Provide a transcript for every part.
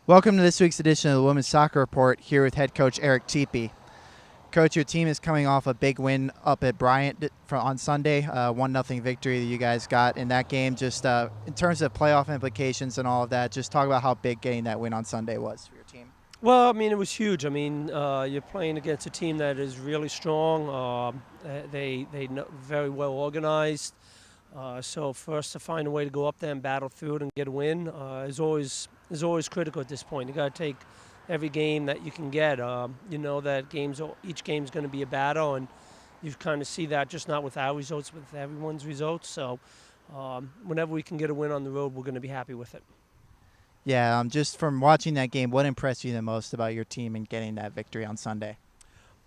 Welcome to this week's edition of the Women's Soccer Report, here with head coach Eric Teepe. Coach, your team is coming off a big win up at Bryant on Sunday, 1-0 victory that you guys got in that game. Just in terms of playoff implications and all of that, just talk about how big getting that win on Sunday was for your team. Well, I mean, it was huge. I mean, you're playing against a team that is really strong. They very well organized. So for us to find a way to go up there and battle through it and get a win is always critical at this point. You got to take every game that you can get. You know that each game's going to be a battle, and you kind of see that just not with our results, but with everyone's results. So whenever we can get a win on the road, we're going to be happy with it. Yeah, just from watching that game, what impressed you the most about your team in getting that victory on Sunday?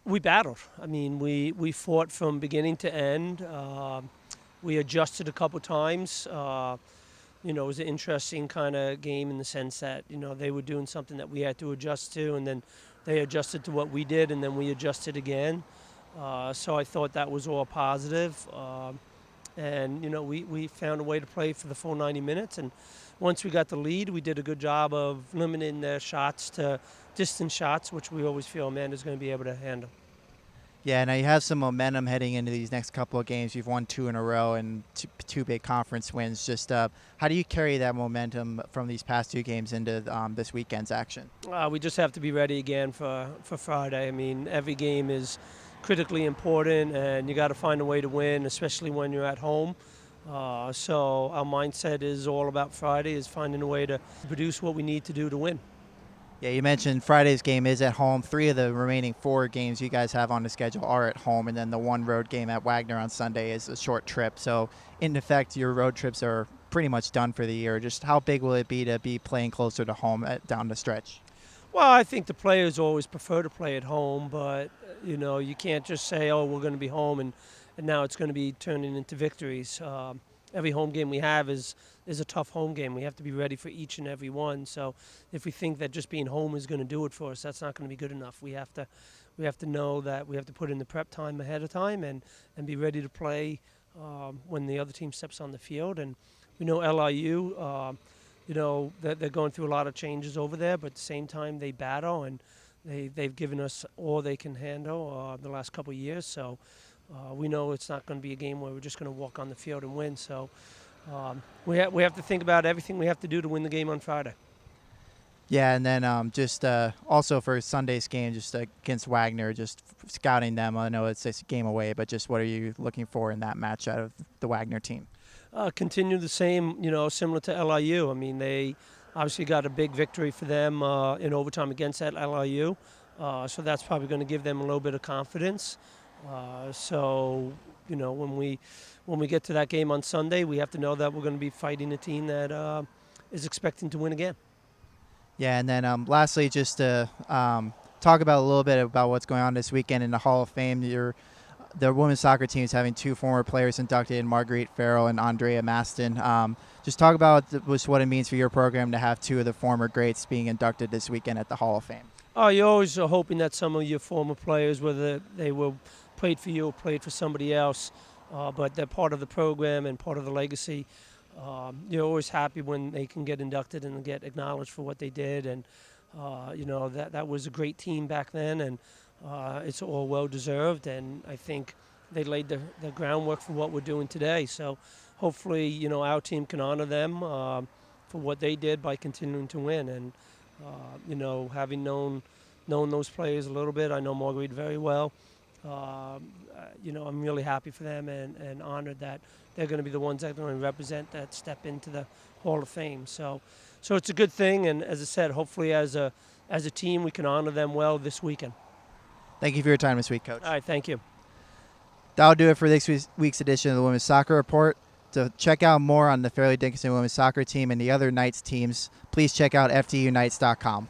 We battled. I mean, we fought from beginning to end. We adjusted a couple times. It was an interesting kind of game in the sense that, they were doing something that we had to adjust to, and then they adjusted to what we did, and then we adjusted again. So I thought that was all positive. We found a way to play for the full 90 minutes. And once we got the lead, we did a good job of limiting their shots to distance shots, which we always feel Amanda's going to be able to handle. Yeah, now you have some momentum heading into these next couple of games. You've won 2 in a row and two big conference wins. Just how do you carry that momentum from these past 2 games into this weekend's action? We just have to be ready again for Friday. I mean, every game is critically important, and you got to find a way to win, especially when you're at home. So our mindset is all about Friday, is finding a way to produce what we need to do to win. Yeah, you mentioned Friday's game is at home. 3 of the remaining 4 games you guys have on the schedule are at home, and then the 1 road game at Wagner on Sunday is a short trip. So, in effect, your road trips are pretty much done for the year. Just how big will it be to be playing closer to home down the stretch? Well, I think the players always prefer to play at home, but, you can't just say, oh, we're going to be home, and now it's going to be turning into victories. Every home game we have is a tough home game. We have to be ready for each and every one. So if we think that just being home is going to do it for us, that's not going to be good enough. We have to know that we have to put in the prep time ahead of time and be ready to play when the other team steps on the field. And we know LIU, they're going through a lot of changes over there, but at the same time they battle, and they've given us all they can handle the last couple of years. So we know it's not going to be a game where we're just going to walk on the field and win. So we have to think about everything we have to do to win the game on Friday. Yeah, and then also for Sunday's game, just against Wagner, just scouting them. I know it's a game away, but just what are you looking for in that match out of the Wagner team? Continue the same, similar to LIU. I mean, they obviously got a big victory for them in overtime against that LIU. So that's probably going to give them a little bit of confidence. When we get to that game on Sunday, we have to know that we're going to be fighting a team that is expecting to win again. Yeah, and then lastly, just to talk about a little bit about what's going on this weekend in the Hall of Fame. The women's soccer team is having 2 former players inducted, Marguerite Farrell and Andrea Maston. Just talk about what it means for your program to have 2 of the former greats being inducted this weekend at the Hall of Fame. Oh, you're always hoping that some of your former players, whether they were played for you or played for somebody else, but they're part of the program and part of the legacy. You're always happy when they can get inducted and get acknowledged for what they did. And, that was a great team back then, and it's all well-deserved. And I think they laid the groundwork for what we're doing today. So hopefully, our team can honor them for what they did by continuing to win. And, having known those players a little bit, I know Marguerite very well. I'm really happy for them and honored that they're going to be the ones that are going to represent that step into the Hall of Fame. So it's a good thing, and as I said, hopefully as a team we can honor them well this weekend. Thank you for your time this week, Coach. All right, thank you. That'll do it for this week's edition of the Women's Soccer Report. To check out more on the Fairleigh Dickinson women's soccer team and the other Knights teams, please check out FDUKnights.com.